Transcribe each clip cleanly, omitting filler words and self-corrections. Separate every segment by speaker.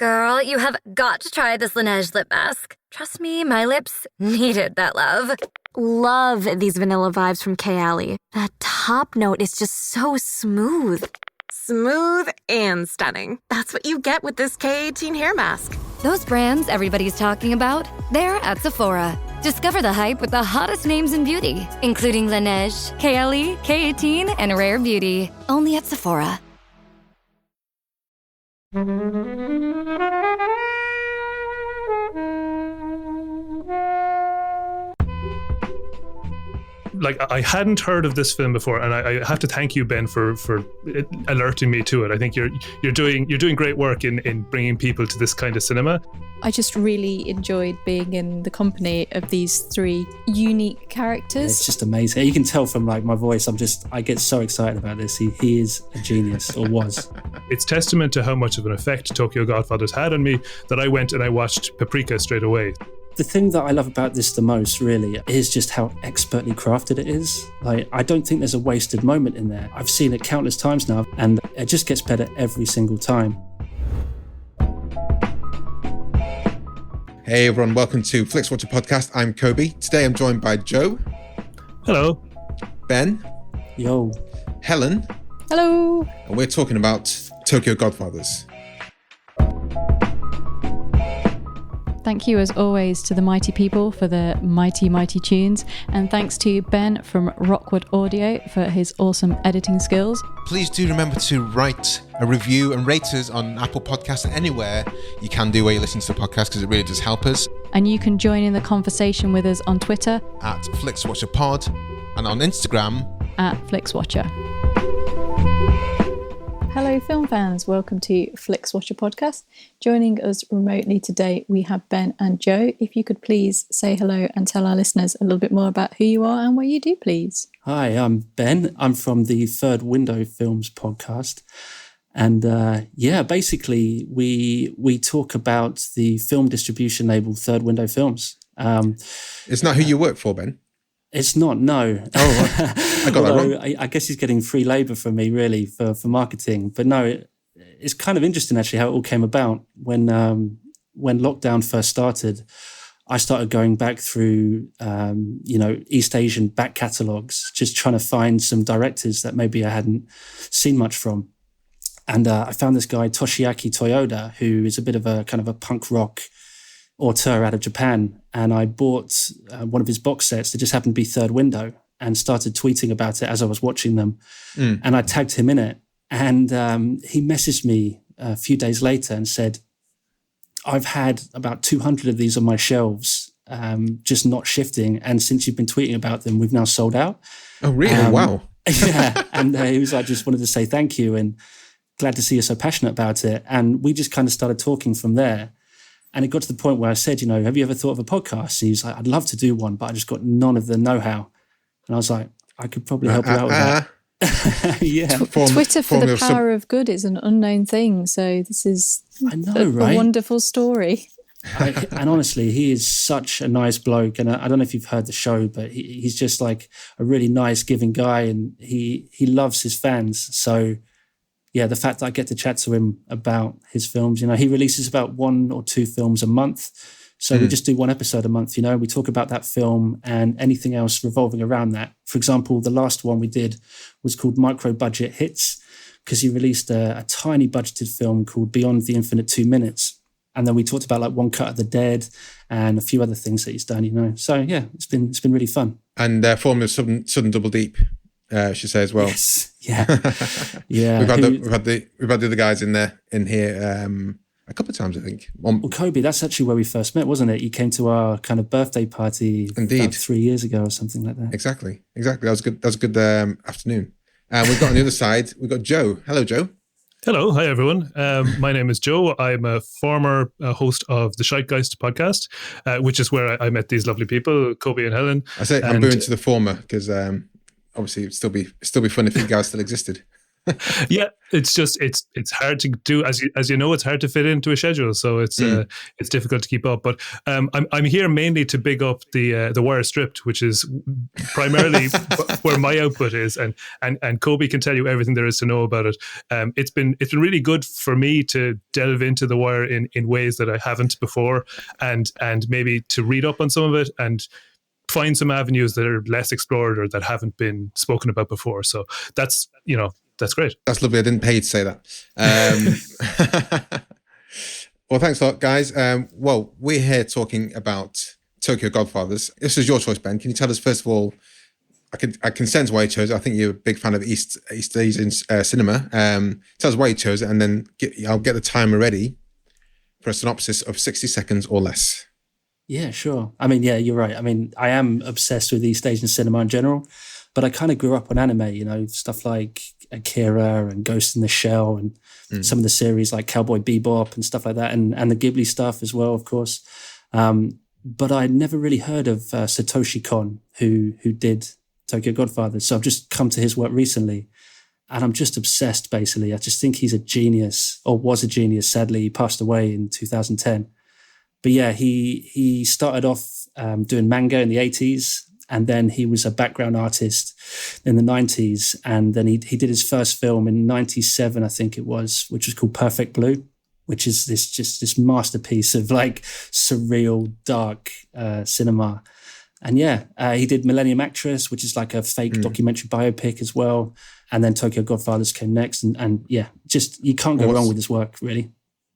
Speaker 1: Girl, you have got to try this Laneige lip mask. Trust me, my lips needed that love.
Speaker 2: Love these vanilla vibes from Kiely. That top note is just so smooth. Smooth and stunning. That's what you get with this K18 hair mask.
Speaker 1: Those brands everybody's talking about, they're at Sephora. Discover the hype with the hottest names in beauty, including Laneige, Kiely, K18, and Rare Beauty. Only at Sephora.
Speaker 3: Like, I hadn't heard of this film before, and I have to thank you, Ben, for alerting me to it. I think you're doing great work in bringing people to this kind of cinema.
Speaker 4: I just really enjoyed being in the company of these three unique characters.
Speaker 5: It's just amazing. You can tell from like my voice, I get so excited about this. He is a genius, or was.
Speaker 3: It's testament to how much of an effect Tokyo Godfathers had on me that I went and I watched Paprika straight away.
Speaker 5: The thing that I love about this the most, really, is just how expertly crafted it is. Like, I don't think there's a wasted moment in there. I've seen it countless times now, and it just gets better every single time.
Speaker 6: Hey everyone, welcome to Flixwatcher podcast. I'm Kobe. Today I'm joined by Joe.
Speaker 3: Hello.
Speaker 6: Ben.
Speaker 5: Yo.
Speaker 6: Helen.
Speaker 4: Hello.
Speaker 6: And we're talking about Tokyo Godfathers.
Speaker 4: Thank you as always to the mighty people for the mighty, mighty tunes. And thanks to Ben from Rockwood Audio for his awesome editing skills.
Speaker 6: Please do remember to write a review and rate us on Apple Podcasts and anywhere you can do where you listen to the podcast, because it really does help us.
Speaker 4: And you can join in the conversation with us on Twitter
Speaker 6: At FlixWatcherPod and on Instagram
Speaker 4: at Flixwatcher. Hello film fans, welcome to Flixwatcher podcast. Joining us remotely today we have Ben and Joe. If you could please say hello and tell our listeners a little bit more about who you are and what you do, please.
Speaker 5: Hi, I'm Ben. I'm from the Third Window Films podcast. And basically we talk about the film distribution label Third Window Films.
Speaker 6: It's not who you work for, Ben?
Speaker 5: It's not, no.
Speaker 6: Oh, I got that wrong.
Speaker 5: I guess he's getting free labour from me, really, for marketing. But no, it's kind of interesting, actually, how it all came about. When lockdown first started, I started going back through, East Asian back catalogues, just trying to find some directors that maybe I hadn't seen much from. And I found this guy, Toshiaki Toyoda, who is a bit of a kind of a punk rock auteur out of Japan, and I bought one of his box sets that just happened to be Third Window and started tweeting about it as I was watching them. And I tagged him in it, and he messaged me a few days later and said, I've had about 200 of these on my shelves, just not shifting, and since you've been tweeting about them, we've now sold out.
Speaker 6: Oh, really? Wow.
Speaker 5: Yeah, and he was like, just wanted to say thank you and glad to see you're so passionate about it. And we just kind of started talking from there. And it got to the point where I said, have you ever thought of a podcast? And he was like, I'd love to do one, but I just got none of the know-how. And I was like, I could probably help you out with that. Yeah.
Speaker 4: Twitter for the power of good is an unknown thing. So this is a wonderful story.
Speaker 5: And honestly, he is such a nice bloke. And I don't know if you've heard the show, but he's just like a really nice, giving guy. And he loves his fans. So yeah, the fact that I get to chat to him about his films, he releases about 1 or 2 films a month. So we just do 1 episode a month, we talk about that film and anything else revolving around that. For example, the last one we did was called Micro Budget Hits, because he released a tiny budgeted film called Beyond the Infinite 2 Minutes. And then we talked about like One Cut of the Dead and a few other things that he's done, So yeah, it's been really fun.
Speaker 6: And former Sudden Double Deep. Should say as well.
Speaker 5: Yes, yeah, yeah.
Speaker 6: We've had the other guys in here a couple of times, I think.
Speaker 5: Well, Kobe, that's actually where we first met, wasn't it? You came to our kind of birthday party,
Speaker 6: indeed,
Speaker 5: about 3 years ago or something like that.
Speaker 6: Exactly. That was good. That was a good afternoon. And we've got on the other side, we've got Joe. Hello, Joe.
Speaker 3: Hello, hi everyone. My name is Joe. I'm a former host of the Scheitgeist podcast, which is where I met these lovely people, Kobe and Helen.
Speaker 6: I say I'm booing to the former because. Obviously, it'd still be fun if you guys still existed.
Speaker 3: Yeah, it's just it's hard to do, as you know, it's hard to fit into a schedule, so it's difficult to keep up. But I'm here mainly to big up the Wire Stripped, which is primarily where my output is, and Kobe can tell you everything there is to know about it. It's been really good for me to delve into the Wire in ways that I haven't before, and maybe to read up on some of it and find some avenues that are less explored or that haven't been spoken about before. So that's great.
Speaker 6: That's lovely. I didn't pay you to say that. Well, thanks a lot, guys. Well, we're here talking about Tokyo Godfathers. This is your choice, Ben. Can you tell us, first of all, I can sense why you chose it. I think you're a big fan of East Asian cinema. Tell us why you chose it, and then I'll get the timer ready for a synopsis of 60 seconds or less.
Speaker 5: Yeah, sure. I mean, yeah, you're right. I mean, I am obsessed with East Asian cinema in general, but I kind of grew up on anime, stuff like Akira and Ghost in the Shell and some of the series like Cowboy Bebop and stuff like that, and the Ghibli stuff as well, of course. But I never really heard of Satoshi Kon, who did Tokyo Godfathers. So I've just come to his work recently, and I'm just obsessed, basically. I just think he's a genius, or was a genius. Sadly, he passed away in 2010. But yeah, he started off doing manga in the 80s, and then he was a background artist in the 90s. And then he did his first film in 97, I think it was, which was called Perfect Blue, which is this masterpiece of like surreal, dark cinema. And yeah, he did Millennium Actress, which is like a fake documentary biopic as well. And then Tokyo Godfathers came next. And yeah, just you can't go wrong with his work, really.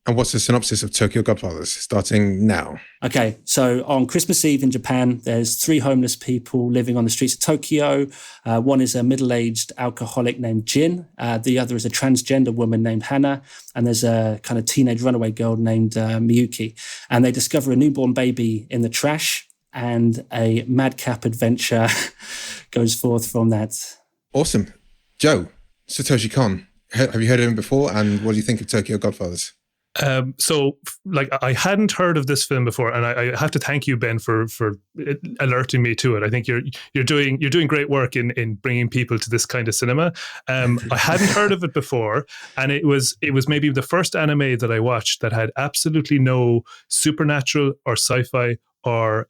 Speaker 6: And what's the synopsis of Tokyo Godfathers, starting now? Okay,
Speaker 5: so on Christmas Eve in Japan, there's 3 homeless people living on the streets of Tokyo. One is a middle-aged alcoholic named Jin. The other is a transgender woman named Hana. And there's a kind of teenage runaway girl named Miyuki. And they discover a newborn baby in the trash, and a madcap adventure goes forth from that.
Speaker 6: Awesome. Joe, Satoshi Kon, have you heard of him before? And what do you think of Tokyo Godfathers?
Speaker 3: So, like, I hadn't heard of this film before, and I have to thank you, Ben, for alerting me to it. I think you're doing great work in bringing people to this kind of cinema. I hadn't heard of it before, and it was maybe the first anime that I watched that had absolutely no supernatural or sci-fi or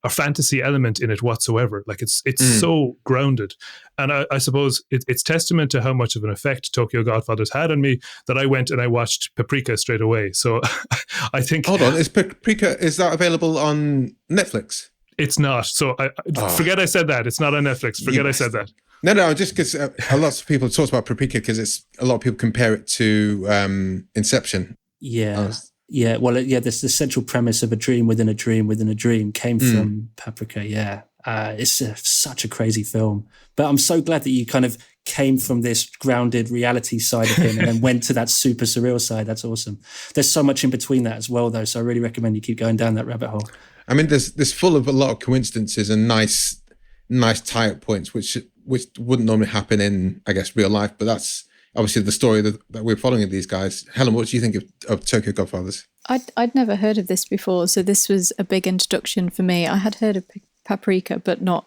Speaker 3: fantasy element in it whatsoever. Like it's so grounded. And I suppose it's testament to how much of an effect Tokyo Godfathers had on me that I went and I watched Paprika straight away. So I think...
Speaker 6: Hold on, is that available on Netflix?
Speaker 3: It's not. So forget I said that. It's not on Netflix. I said that.
Speaker 6: No, just because a lot of people talk about Paprika because a lot of people compare it to Inception.
Speaker 5: Yeah. Yeah, well, there's the central premise of a dream within a dream within a dream came from Paprika, yeah. It's such a crazy film. But I'm so glad that you kind of came from this grounded reality side of him and then went to that super surreal side. That's awesome. There's so much in between that as well, though, so I really recommend you keep going down that rabbit hole.
Speaker 6: I mean, there's full of a lot of coincidences and nice tie-up points, which wouldn't normally happen in, I guess, real life, but that's obviously the story that we're following of these guys. Helen, what do you think of Tokyo Godfathers?
Speaker 4: I'd never heard of this before, so this was a big introduction for me. I had heard of Paprika, but not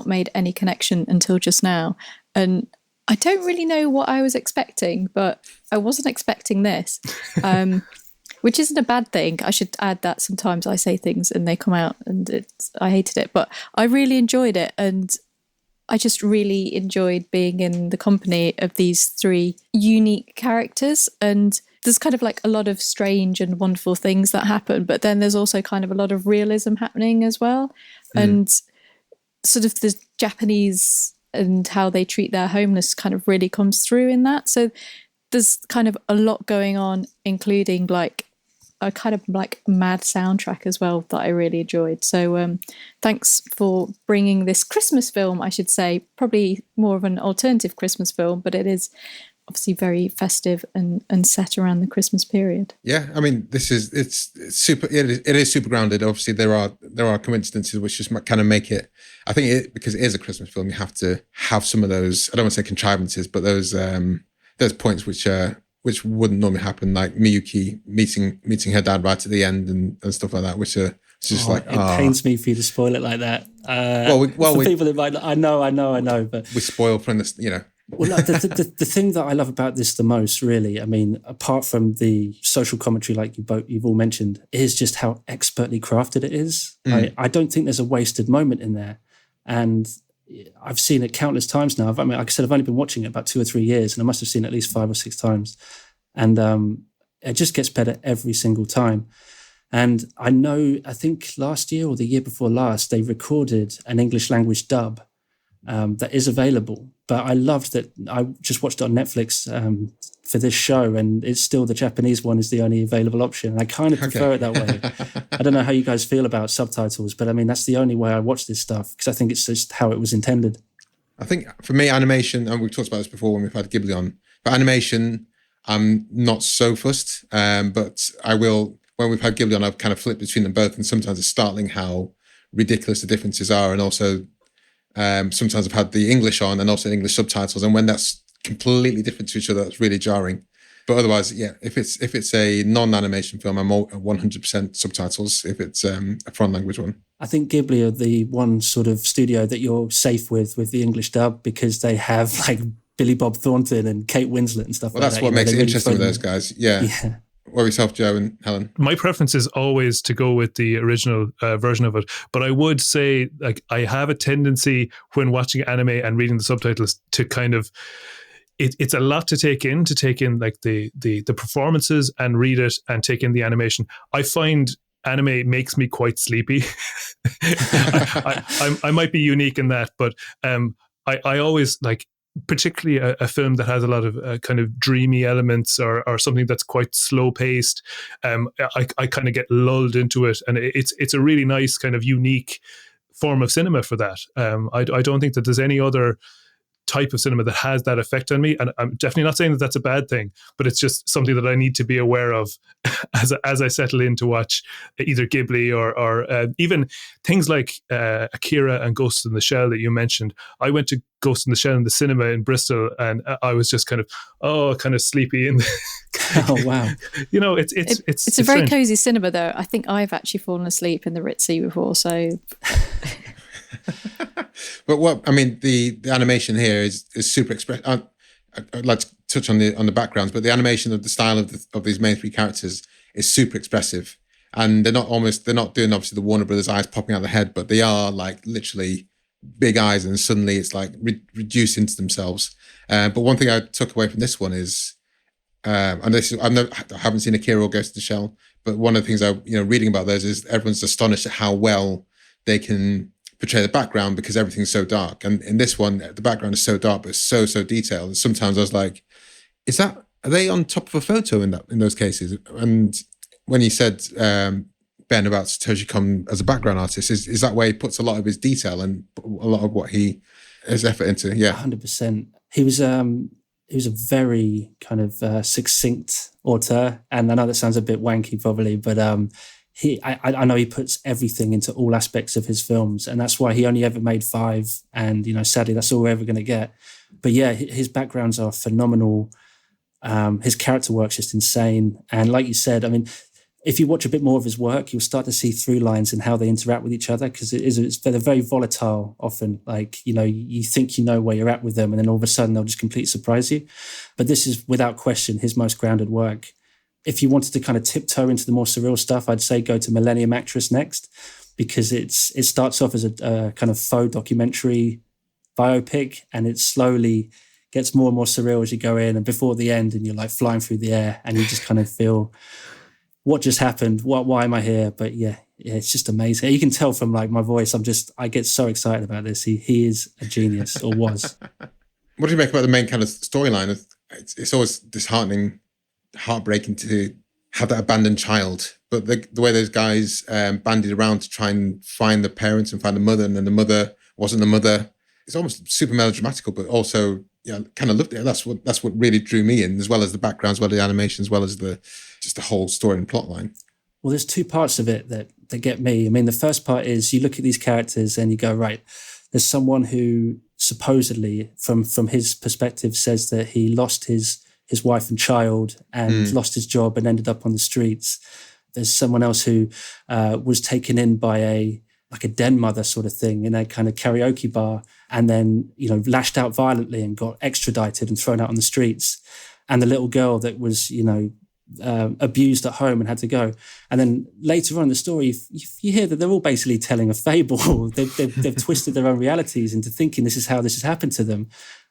Speaker 4: made any connection until just now. And I don't really know what I was expecting, but I wasn't expecting this, which isn't a bad thing. I should add that sometimes I say things and they come out and I hated it, but I really enjoyed it. And I just really enjoyed being in the company of these 3 unique characters. And there's kind of like a lot of strange and wonderful things that happen, but then there's also kind of a lot of realism happening as well. And sort of the Japanese and how they treat their homeless kind of really comes through in that. So there's kind of a lot going on, including like a kind of like mad soundtrack as well that I really enjoyed. So thanks for bringing this Christmas film, I should say, probably more of an alternative Christmas film, but it is obviously very festive and set around the Christmas period.
Speaker 6: Yeah, I mean, it's super. It is super grounded. Obviously, there are coincidences which just kind of make it. I think because it is a Christmas film, you have to have some of those. I don't want to say contrivances, but those points which wouldn't normally happen, like Miyuki meeting her dad right at the end and stuff like that, which are just
Speaker 5: it pains me for you to spoil it like that. For people that might, I know, but
Speaker 6: we spoil from this,
Speaker 5: Well, no, the thing that I love about this the most, really, I mean, apart from the social commentary, like you've all mentioned, is just how expertly crafted it is. I don't think there's a wasted moment in there, and I've seen it countless times now. I mean, like I said, I've only been watching it about 2 or 3 years, and I must have seen it at least 5 or 6 times, and it just gets better every single time. And I think last year or the year before last, they recorded an English language dub that is available. But I loved that. I just watched it on Netflix for this show, and it's still the Japanese one is the only available option. And I kind of prefer it that way. I don't know how you guys feel about subtitles, but I mean, that's the only way I watch this stuff, because I think it's just how it was intended.
Speaker 6: I think for me, animation, and we've talked about this before when we've had Ghibli on, but animation, I'm not so fussed, but I will, when we've had Ghibli on, I've kind of flipped between them both, and sometimes it's startling how ridiculous the differences are, and also sometimes I've had the English on and also English subtitles, and when that's completely different to each other, that's really jarring. But otherwise, yeah, if it's a non-animation film, I'm all 100% subtitles. If it's a foreign language one,
Speaker 5: I think Ghibli are the one sort of studio that you're safe with the English dub, because they have like Billy Bob Thornton and Kate Winslet and stuff.
Speaker 6: Well,
Speaker 5: like
Speaker 6: that's
Speaker 5: that.
Speaker 6: what makes it
Speaker 5: really
Speaker 6: interesting with those guys. Yeah. What about yourself, Joe and Helen?
Speaker 3: My preference is always to go with the original version of it. But I would say, like, I have a tendency when watching anime and reading the subtitles to kind of, it's a lot to take in like the performances and read it and take in the animation. I find anime makes me quite sleepy. I might be unique in that, but I always like, particularly a film that has a lot of kind of dreamy elements or something that's quite slow paced. I kind of get lulled into it, and it's a really nice kind of unique form of cinema for that. I don't think that there's any other type of cinema that has that effect on me, and I'm definitely not saying that that's a bad thing, but it's just something that I need to be aware of as I settle in to watch either Ghibli or even things like Akira and Ghost in the Shell that you mentioned. I went to Ghost in the Shell in the cinema in Bristol, and I was just kind of sleepy in
Speaker 5: Oh wow!
Speaker 3: You know, it's
Speaker 4: a very
Speaker 3: strange.
Speaker 4: cozy cinema though. I think I've actually fallen asleep in the Ritzy before, so.
Speaker 6: But what I mean, the animation here is super expressive. I'd like to touch on the backgrounds, but the animation of the style of these main 3 characters is super expressive, and they're not doing obviously the Warner Brothers eyes popping out of the head, but they are like literally big eyes, and suddenly it's like reduced into themselves. But one thing I took away from this one is, and this is, I haven't seen Akira or Ghost in the Shell, but one of the things reading about those is everyone's astonished at how well they can portray the background, because everything's so dark. And in this one, the background is so dark, but it's so detailed. And sometimes I was like, are they on top of a photo in those cases? And when you said, Ben, about Satoshi Kon as a background artist, is that where he puts a lot of his detail and a lot of what his effort into? Yeah,
Speaker 5: 100%. He was a very kind of succinct auteur, and I know that sounds a bit wanky probably, but I know he puts everything into all aspects of his films, and that's why he only ever made 5, and sadly that's all we're ever going to get. But yeah, his backgrounds are phenomenal. His character work's just insane, and like you said, I mean, if you watch a bit more of his work, you'll start to see through lines in how they interact with each other, because they're very volatile often. Like, you think you know where you're at with them, and then all of a sudden they'll just completely surprise you. But this is without question his most grounded work. If you wanted to kind of tiptoe into the more surreal stuff, I'd say go to Millennium Actress next, because it starts off as a kind of faux documentary biopic, and it slowly gets more and more surreal as you go in, and before the end, and you're like flying through the air, and you just kind of feel, what just happened? Why am I here? But yeah, it's just amazing. You can tell from like my voice, I get so excited about this. He is a genius, or was.
Speaker 6: What do you make about the main kind of storyline? It's always disheartening, heartbreaking to have that abandoned child, but the way those guys bandied around to try and find the parents and find the mother, and then the mother wasn't the mother. It's almost super melodramatical, but also kind of loved it. That's what really drew me in, as well as the background, as well as the animation, as well as the whole story and plot line.
Speaker 5: Well, there's 2 parts of it that get me. I mean, the first part is you look at these characters and you go, right, there's someone who supposedly, from his perspective, says that he lost his wife and child and lost his job and ended up on the streets. There's someone else who was taken in by like a den mother sort of thing in a kind of karaoke bar, and then, you know, lashed out violently and got extradited and thrown out on the streets. And the little girl that was, you know, abused at home and had to go. And then later on in the story, you hear that they're all basically telling a fable. They've twisted their own realities into thinking this is how this has happened to them.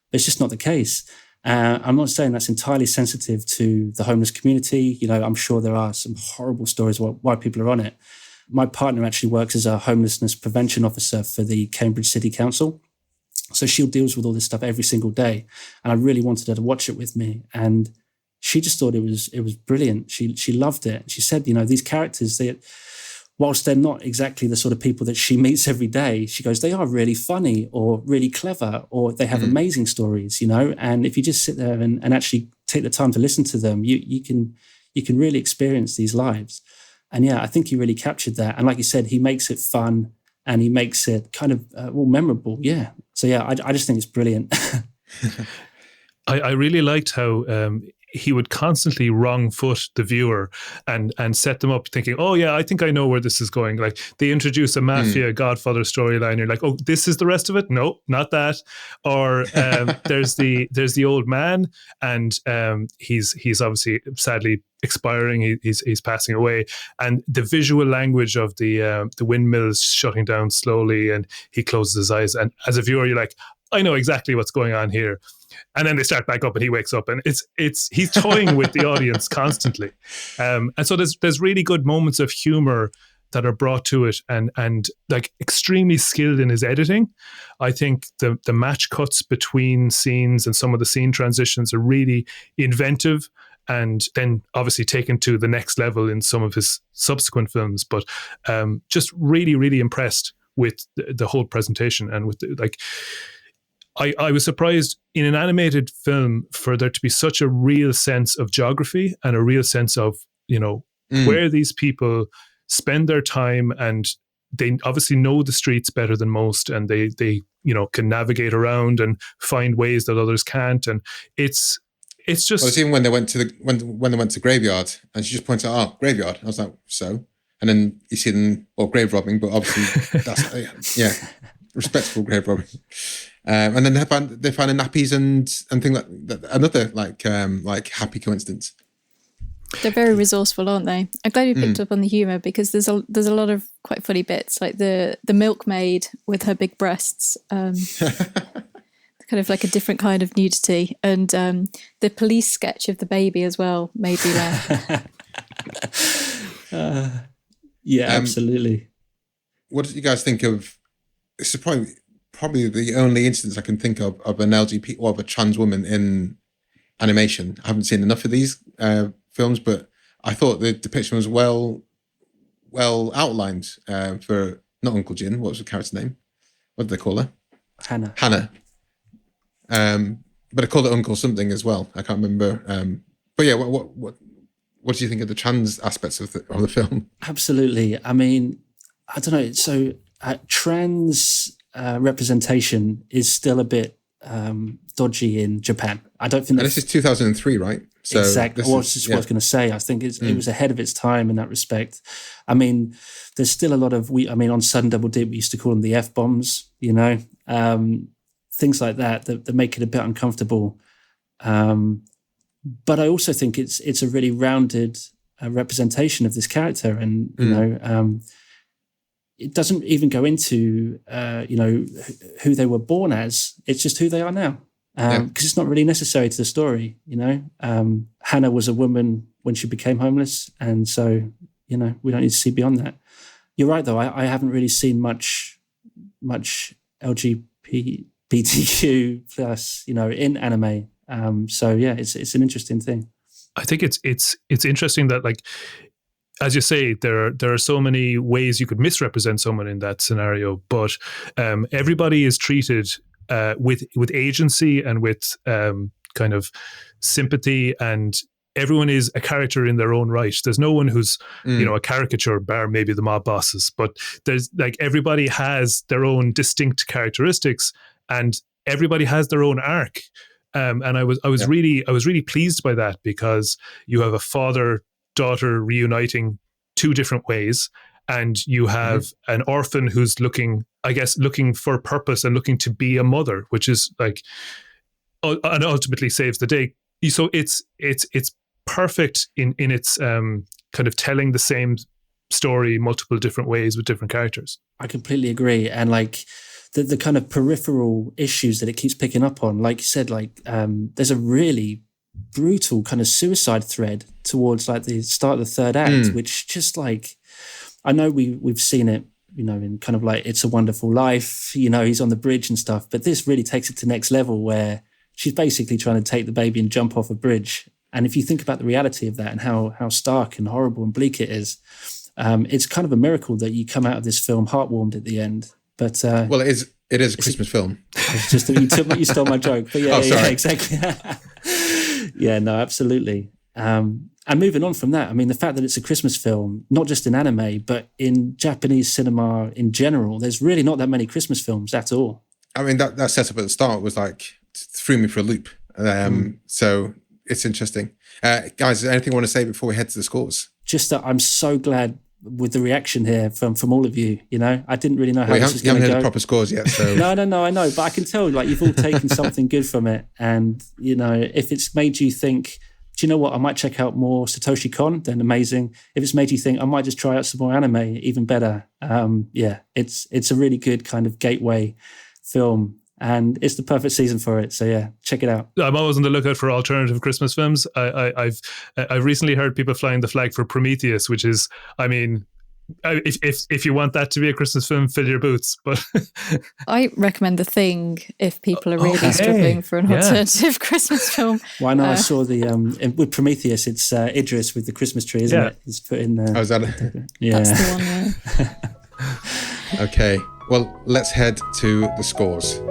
Speaker 5: But it's just not the case. I'm not saying that's entirely sensitive to the homeless community. You know, I'm sure there are some horrible stories why people are on it. My partner actually works as a homelessness prevention officer for the Cambridge City Council. So she deals with all this stuff every single day. And I really wanted her to watch it with me. And she just thought it was brilliant. She loved it. She said, you know, these characters, whilst they're not exactly the sort of people that she meets every day, she goes, they are really funny or really clever, or they have amazing stories, you know. And if you just sit there and actually take the time to listen to them, you can really experience these lives. And yeah, I think he really captured that. And like you said, he makes it fun and he makes it kind of memorable. Yeah. So yeah, I just think it's brilliant.
Speaker 3: I really liked how he would constantly wrong foot the viewer and set them up thinking, oh yeah, I think I know where this is going. Like they introduce a mafia Godfather storyline. You're like, oh, this is the rest of it? No, not that. Or there's the old man, and he's obviously sadly expiring. He's passing away, and the visual language of the windmills shutting down slowly, and he closes his eyes. And as a viewer, you're like, I know exactly what's going on here. And then they start back up and he wakes up, and he's toying with the audience constantly. And so there's really good moments of humor that are brought to it, and like extremely skilled in his editing. I think the match cuts between scenes and some of the scene transitions are really inventive, and then obviously taken to the next level in some of his subsequent films. But just really, really impressed with the whole presentation, and with I was surprised in an animated film for there to be such a real sense of geography and a real sense of, you know, where these people spend their time, and they obviously know the streets better than most, and they you know, can navigate around and find ways that others can't. And it's just,
Speaker 6: well, it's even when they went to when they went to graveyard, and she just pointed out, oh, graveyard. I was like, so, and then you see them, well, grave robbing, but obviously that's respectable grave robbing. And then they find the nappies and things like that. Another like happy coincidence.
Speaker 4: They're very resourceful, aren't they? I'm glad you picked up on the humour, because there's a lot of quite funny bits, like the milkmaid with her big breasts, kind of like a different kind of nudity, and the police sketch of the baby as well made me laugh.
Speaker 5: Yeah, absolutely.
Speaker 6: What did you guys think of? This is probably the only instance I can think of an LGBT or of a trans woman in animation. I haven't seen enough of these films, but I thought the depiction was well outlined for not Uncle Jin. What was the character's name? What did they call her? Hannah. But I called it Uncle something as well. I can't remember. But yeah, what do you think of the trans aspects of the film?
Speaker 5: Absolutely. I mean, I don't know. So trans representation is still a bit dodgy in Japan. I don't think
Speaker 6: this is 2003, right? So
Speaker 5: exactly. What I was going to say. I think it was ahead of its time in that respect. I mean, there's still a lot of on Sudden Double Dip, we used to call them the F-bombs, you know, things like that make it a bit uncomfortable. But I also think it's a really rounded representation of this character, and you know, it doesn't even go into you know, who they were born as. It's just who they are now, because it's not really necessary to the story. You know, Hannah was a woman when she became homeless, and so, you know, we don't need to see beyond that. You're right, though. I haven't really seen much LGBTQ plus, you know, in anime. So yeah, it's an interesting thing.
Speaker 3: I think it's interesting that, like, as you say, there are so many ways you could misrepresent someone in that scenario, but everybody is treated with agency and with kind of sympathy, and everyone is a character in their own right. There's no one who's you know, a caricature, bar maybe the mob bosses, but there's like everybody has their own distinct characteristics, and everybody has their own arc. And I was really pleased by that, because you have a father-daughter reuniting two different ways, and you have an orphan who's looking for purpose and looking to be a mother, which is like, and ultimately saves the day. So it's perfect in its kind of telling the same story multiple different ways with different characters.
Speaker 5: I completely agree. And like the kind of peripheral issues that it keeps picking up on, like you said, like there's a really brutal kind of suicide thread towards like the start of the third act, which just like, I know we've seen it, you know, in kind of like It's a Wonderful Life, you know, he's on the bridge and stuff, but this really takes it to next level where she's basically trying to take the baby and jump off a bridge. And if you think about the reality of that and how stark and horrible and bleak it is, it's kind of a miracle that you come out of this film heartwarmed at the end. But
Speaker 6: well, it is a Christmas film.
Speaker 5: It's just you stole my joke. But yeah, exactly. Yeah, no, absolutely. And moving on from that, I mean, the fact that it's a Christmas film, not just in anime, but in Japanese cinema in general, there's really not that many Christmas films at all.
Speaker 6: I mean, that setup at the start was like, threw me for a loop. So it's interesting. Guys, is there anything you want to say before we head to the scores?
Speaker 5: Just that I'm so glad with the reaction here from all of you. You know, I didn't really know how this was going to go. You haven't heard the
Speaker 6: proper scores yet, so
Speaker 5: no, I know, but I can tell like you've all taken something good from it, and you know, if it's made you think, do you know what, I might check out more Satoshi Kon, then amazing. If it's made you think I might just try out some more anime, even better. Yeah, it's a really good kind of gateway film. And it's the perfect season for it. So yeah, check it out.
Speaker 3: I'm always on the lookout for alternative Christmas films. I've recently heard people flying the flag for Prometheus, which is, I mean, if you want that to be a Christmas film, fill your boots. But
Speaker 4: I recommend The Thing if people are really struggling for an alternative Christmas film.
Speaker 5: Well, I know I saw the with Prometheus, it's Idris with the Christmas tree, isn't it? He's put in.
Speaker 6: Oh, is that it?
Speaker 5: Yeah,
Speaker 4: that's the one. Yeah.
Speaker 6: Okay, well, let's head to the scores.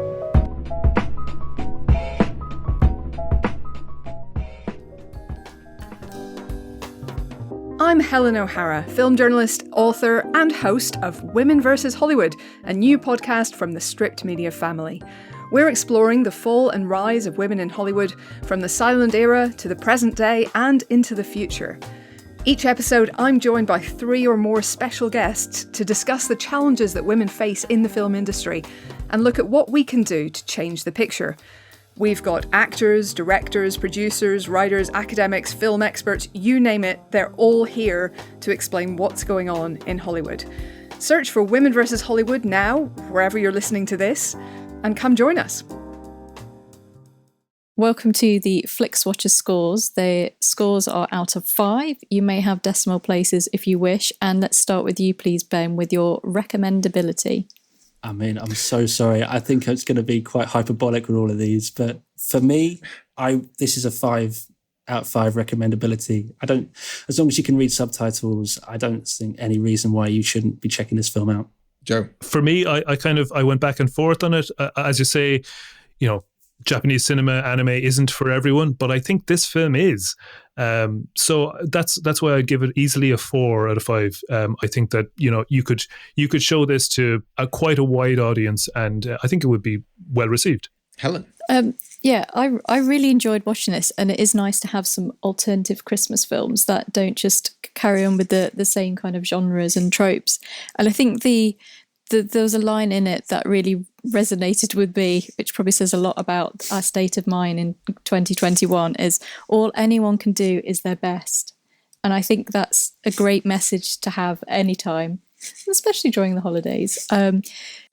Speaker 7: I'm Helen O'Hara, film journalist, author, and host of Women vs. Hollywood, a new podcast from the Stripped Media family. We're exploring the fall and rise of women in Hollywood, from the silent era to the present day and into the future. Each episode, I'm joined by 3 or more special guests to discuss the challenges that women face in the film industry and look at what we can do to change the picture. We've got actors, directors, producers, writers, academics, film experts, you name it, they're all here to explain what's going on in Hollywood. Search for Women vs. Hollywood now, wherever you're listening to this, and come join us.
Speaker 4: Welcome to the Flixwatcher scores. The scores are out of 5. You may have decimal places if you wish. And let's start with you, please, Ben, with your recommendability.
Speaker 5: I mean, I'm so sorry. I think it's going to be quite hyperbolic with all of these, but for me, this is a 5 out of 5 recommendability. As long as you can read subtitles, I don't think any reason why you shouldn't be checking this film out.
Speaker 6: Joe?
Speaker 3: For me, I went back and forth on it. As you say, you know, Japanese cinema, anime isn't for everyone, but I think this film is. So that's why I'd give it easily a 4 out of 5. I think that, you know, you could show this to quite a wide audience, and I think it would be well received.
Speaker 6: Helen?
Speaker 4: Yeah, I really enjoyed watching this, and it is nice to have some alternative Christmas films that don't just carry on with the same kind of genres and tropes. And I think there was a line in it that really resonated with me, which probably says a lot about our state of mind in 2021, is all anyone can do is their best. And I think that's a great message to have anytime, especially during the holidays.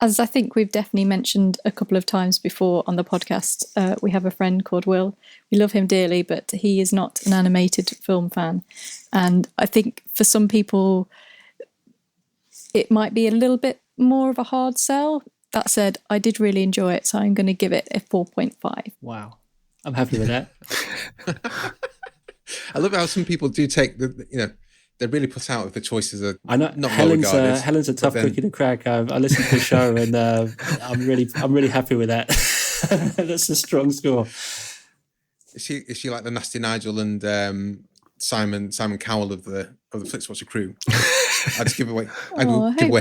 Speaker 4: As I think we've definitely mentioned a couple of times before on the podcast, we have a friend called Will. We love him dearly, but he is not an animated film fan. And I think for some people, it might be a little bit more of a hard sell. That said, I did really enjoy it, so I'm going to give it a 4.5.
Speaker 5: Wow. I'm happy with that.
Speaker 6: I love how some people do take they really put out if the choices are
Speaker 5: I know,
Speaker 6: not
Speaker 5: Helen's a tough cookie to crack. I listened to the show and I'm really happy with that. That's a strong score.
Speaker 6: Is she like the Nasty Nigel and Simon Cowell of the Flixwatcher crew? I'd just give away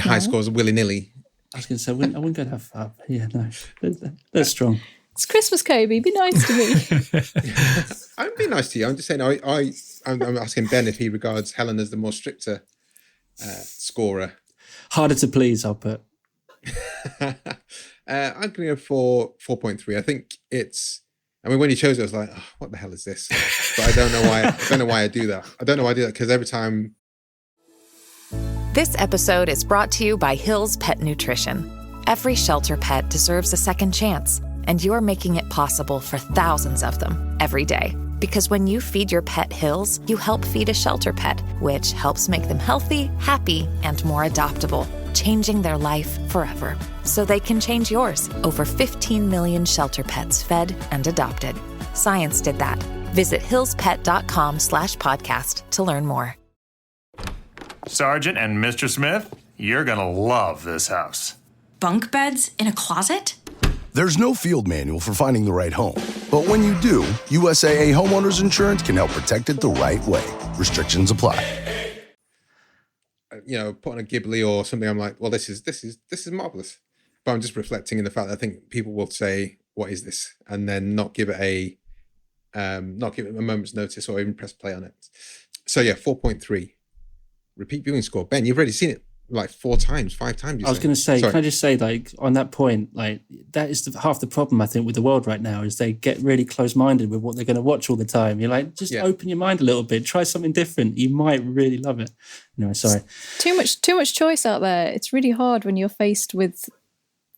Speaker 6: high scores willy-nilly.
Speaker 5: I was going to say, I wouldn't go that far. Yeah, no, that's strong.
Speaker 4: It's Christmas, Kobe. Be nice to me.
Speaker 6: I'm being nice to you. I'm just saying, I'm asking Ben if he regards Helen as the more stricter scorer.
Speaker 5: Harder to please, I'll put.
Speaker 6: I'm going to go for 4.3. I think it's. I mean, when you chose it, I was like, oh, "What the hell is this?" But I don't know why. I don't know why I do that. I don't know why I do that because every time.
Speaker 8: This episode is brought to you by Hill's Pet Nutrition. Every shelter pet deserves a second chance, and you're making it possible for thousands of them every day. Because when you feed your pet Hill's, you help feed a shelter pet, which helps make them healthy, happy, and more adoptable, changing their life forever. So they can change yours. Over 15 million shelter pets fed and adopted. Science did that. Visit hillspet.com/podcast to learn more.
Speaker 9: Sergeant and Mr. Smith, you're gonna love this house.
Speaker 10: Bunk beds in a closet?
Speaker 11: There's no field manual for finding the right home. But when you do, USAA Homeowners Insurance can help protect it the right way. Restrictions apply.
Speaker 6: Put on a Ghibli or something, I'm like, well, this is marvelous. But I'm just reflecting in the fact that I think people will say, what is this? And then not give it a moment's notice or even press play on it. So yeah, 4.3. Repeat viewing score. Ben, you've already seen it like 4 times, 5 times.
Speaker 5: I was going to say, can I just say, like, on that point, like, that is half the problem, I think, with the world right now, is they get really close-minded with what they're going to watch all the time. You're like, just open your mind a little bit, try something different. You might really love it. Anyway, sorry.
Speaker 4: Too much choice out there. It's really hard when you're faced with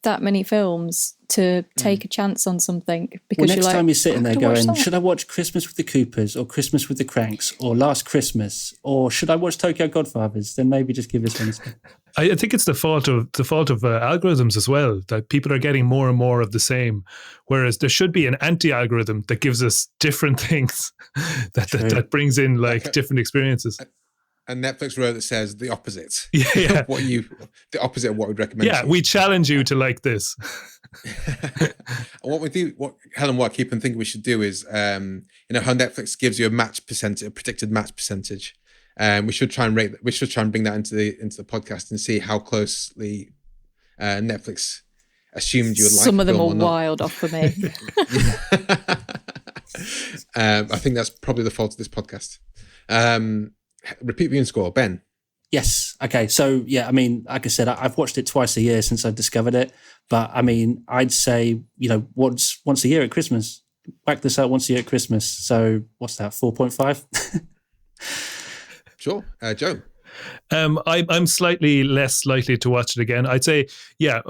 Speaker 4: that many films to take a chance on something, because
Speaker 5: next time you're sitting there going, should I watch Christmas with the Coopers or Christmas with the Cranks or Last Christmas, or should I watch Tokyo Godfathers? Then maybe just give this one a spin.
Speaker 3: I think it's the fault of algorithms as well, that people are getting more and more of the same, whereas there should be an anti-algorithm that gives us different things that brings in like different experiences.
Speaker 6: And Netflix wrote that says the opposite.
Speaker 3: Yeah.
Speaker 6: The opposite of what we'd recommend.
Speaker 3: Yeah, we challenge you to like this.
Speaker 6: What I keep on thinking we should do is, how Netflix gives you a predicted match percentage. We should try and bring that into the podcast and see how closely Netflix assumed you would like.
Speaker 4: Some of them are
Speaker 6: wild
Speaker 4: off for me.
Speaker 6: I think that's probably the fault of this podcast. Repeat viewing score, Ben.
Speaker 5: Yes. Okay. So yeah, I mean, like I said, I've watched it twice a year since I discovered it. But I mean, I'd say, once a year at Christmas. Whack this out once a year at Christmas. So what's that? 4.5.
Speaker 6: Sure, Joe.
Speaker 3: I'm slightly less likely to watch it again. I'd say, I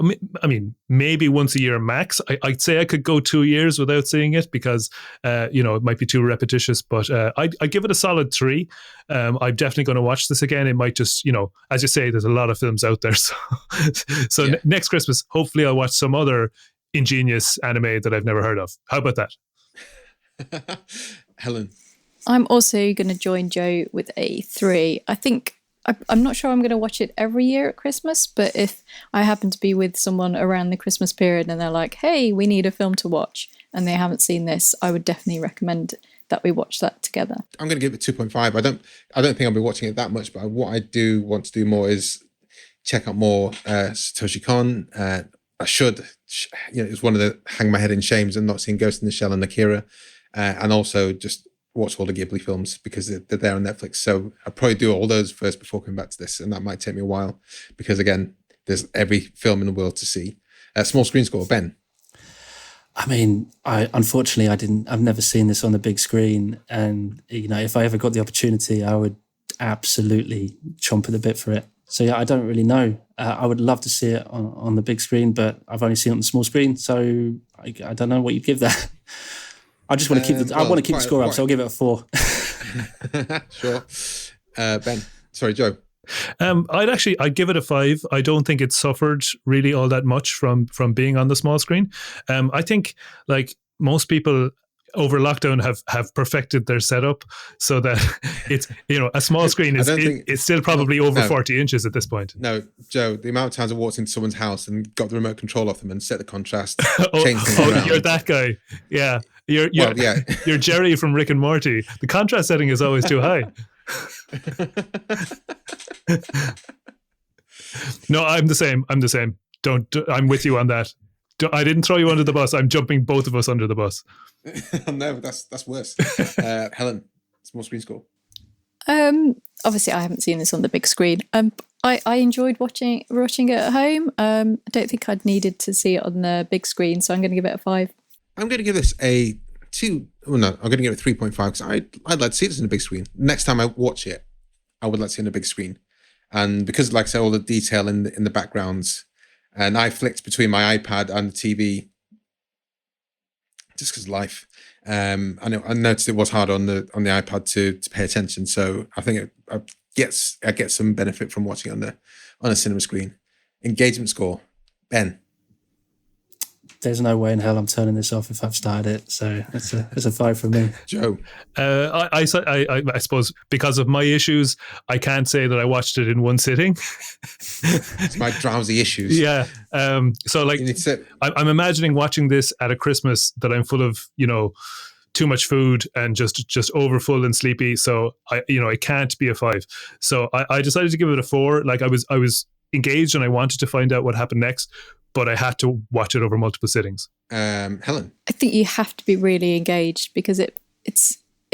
Speaker 3: mean, maybe once a year max. I'd say I could go 2 years without seeing it because, it might be too repetitious, but I'd give it a solid 3. I'm definitely going to watch this again. It might just, as you say, there's a lot of films out there. So next Christmas, hopefully I'll watch some other ingenious anime that I've never heard of. How about that?
Speaker 6: Helen.
Speaker 4: I'm also going to join Joe with a 3. I think I'm not sure I'm going to watch it every year at Christmas, but if I happen to be with someone around the Christmas period and they're like, hey, we need a film to watch, and they haven't seen this, I would definitely recommend that we watch that together. I'm
Speaker 6: going to give it 2.5. I don't think I'll be watching it that much, but what I do want to do more is check out more Satoshi Kon. I should, it's one of the hang my head in shames and not seeing Ghost in the Shell and Akira, and also just watch all the Ghibli films because they're there on Netflix. So I'll probably do all those first before coming back to this, and that might take me a while because, again, there's every film in the world to see. Small screen score, Ben.
Speaker 5: I mean, I've never seen this on the big screen, and if I ever got the opportunity, I would absolutely chomp at the bit for it. So yeah, I don't really know. I would love to see it on the big screen, but I've only seen it on the small screen, so I don't know what you'd give that. I just want to keep the score up, so I'll give it a 4.
Speaker 6: Sure. Ben. Sorry, Joe.
Speaker 3: I'd give it a 5. I don't think it suffered really all that much from being on the small screen. I think like most people over lockdown have perfected their setup so that it's a small screen it's still probably over 40 inches at this point.
Speaker 6: No, Joe, the amount of times I walked into someone's house and got the remote control off them and set the contrast, change things around.
Speaker 3: You're that guy. Yeah. You're Jerry from Rick and Morty. The contrast setting is always too high. No, I'm the same. I'm with you on that. I didn't throw you under the bus. I'm jumping both of us under the bus.
Speaker 6: No, that's worse. Helen, small screen score.
Speaker 4: obviously I haven't seen this on the big screen. I enjoyed watching it at home. I don't think I'd needed to see it on the big screen, so I'm going to give it a 5.
Speaker 6: I'm going to give this a 2. Well, no, I'm going to give it 3.5 because I'd like to see this on the big screen. Next time I watch it, I would like to see it on the big screen. And because, like I said, all the detail in the backgrounds, and I flicked between my iPad and the TV just because life. I noticed it was hard on the iPad to pay attention. So I think I get some benefit from watching it on a cinema screen. Engagement score, Ben.
Speaker 5: There's no way in hell I'm turning this off if I've started it. So it's a 5 from me.
Speaker 6: Joe.
Speaker 3: I suppose because of my issues, I can't say that I watched it in one sitting.
Speaker 6: It's my drowsy issues.
Speaker 3: Yeah. So like, I'm imagining watching this at a Christmas that I'm full of, too much food and just over full and sleepy. So it can't be a 5. So I decided to give it a 4. Like I was engaged and I wanted to find out what happened next, but I had to watch it over multiple sittings.
Speaker 6: Helen?
Speaker 4: I think you have to be really engaged because it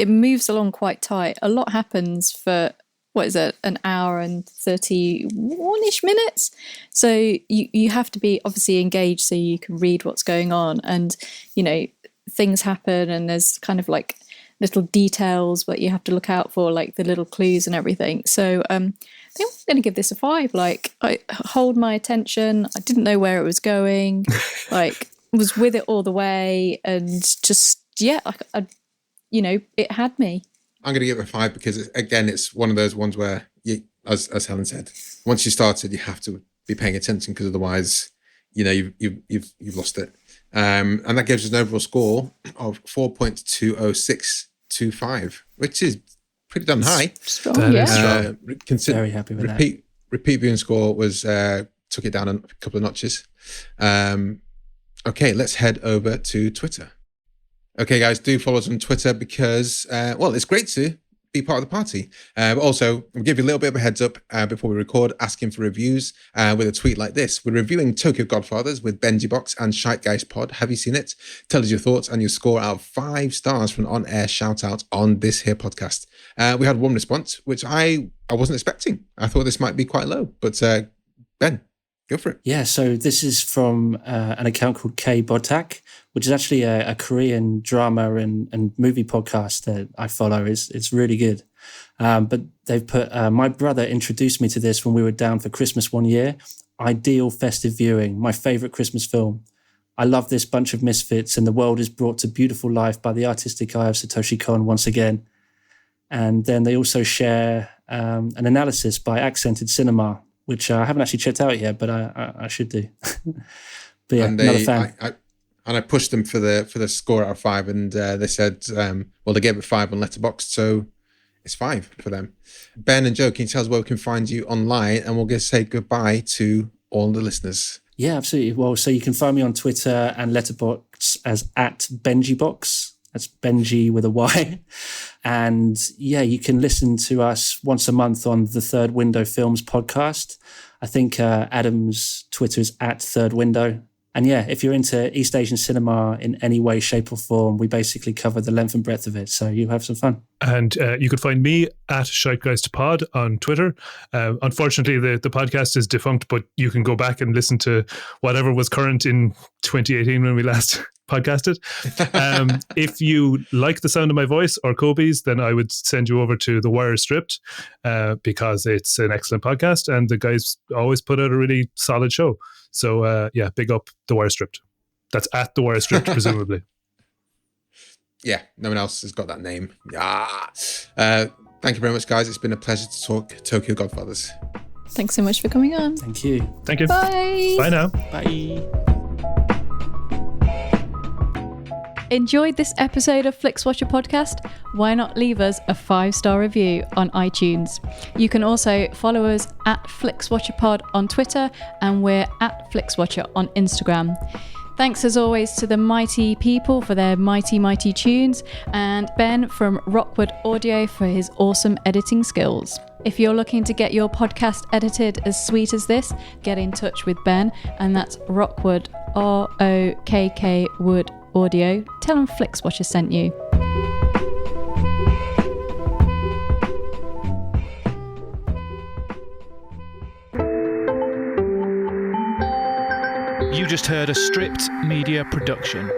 Speaker 4: moves along quite tight. A lot happens for, what is it, an hour and 31-ish minutes? So you have to be obviously engaged so you can read what's going on. And, things happen and there's kind of like little details that you have to look out for, like the little clues and everything. So I think I'm going to give this a 5. Like, I hold my attention. I didn't know where it was going. Like, was with it all the way, and just it had me.
Speaker 6: I'm going to give it a 5 because it's one of those ones where as Helen said, once you started, you have to be paying attention because otherwise, you've lost it. And that gives us an overall score of 4.20625, which is pretty damn high.
Speaker 4: Strong, yeah.
Speaker 5: Very happy with that.
Speaker 6: Repeat viewing score was took it down a couple of notches. Okay, let's head over to Twitter. Okay, guys, do follow us on Twitter because, it's great to be part of the party. But also, we'll give you a little bit of a heads up before we record, asking for reviews with a tweet like this. We're reviewing Tokyo Godfathers with Benji Box and Scheitgeist Pod. Have you seen it? Tell us your thoughts and your score out of 5 stars for an on-air shout-out on this here podcast. We had one response, which I wasn't expecting. I thought this might be quite low, but Ben, go for it.
Speaker 5: Yeah, so this is from an account called Podc, which is actually a Korean drama and movie podcast that I follow. It's really good. But they've put, my brother introduced me to this when we were down for Christmas one year. Ideal festive viewing, my favourite Christmas film. I love this bunch of misfits and the world is brought to beautiful life by the artistic eye of Satoshi Kon once again. And then they also share an analysis by Accented Cinema, which I haven't actually checked out yet, but I should do. But yeah, another fan.
Speaker 6: I pushed them for the score out of 5, and they said, they gave it 5 on Letterboxd, so it's 5 for them. Ben and Joe, can you tell us where we can find you online, and we'll just say goodbye to all the listeners.
Speaker 5: Yeah, absolutely. Well, so you can find me on Twitter and Letterboxd as @BenjiBox. That's Benji with a Y. And yeah, you can listen to us once a month on the Third Window Films podcast. I think Adam's Twitter is @ThirdWindow. And yeah, if you're into East Asian cinema in any way, shape or form, we basically cover the length and breadth of it. So you have some fun.
Speaker 3: And you could find me @SheitgeistPod on Twitter. Unfortunately, the podcast is defunct, but you can go back and listen to whatever was current in 2018 when we last podcasted. If you like the sound of my voice or Kobe's, then I would send you over to The Wire Stripped because it's an excellent podcast and the guys always put out a really solid show. So big up The Wire Stripped. That's @The Wire Stripped, presumably.
Speaker 6: Yeah, no one else has got that name. Thank you very much, guys. It's been a pleasure to talk Tokyo Godfathers.
Speaker 4: Thanks so much for coming on.
Speaker 5: Thank you.
Speaker 3: Thank you.
Speaker 4: Bye.
Speaker 3: Bye now.
Speaker 5: Bye.
Speaker 4: Enjoyed this episode of Flixwatcher podcast? Why not leave us a 5-star review on iTunes? You can also follow us @FlixWatcherPod on Twitter, and we're @FlixWatcher on Instagram. Thanks as always to the mighty people for their mighty tunes, and Ben from Rockwood Audio for his awesome editing skills. If you're looking to get your podcast edited as sweet as this, get in touch with Ben, and that's Rockwood, ROKK Wood Audio. Tell them Flixwatcher sent you.
Speaker 12: You just heard a Stripped Media production.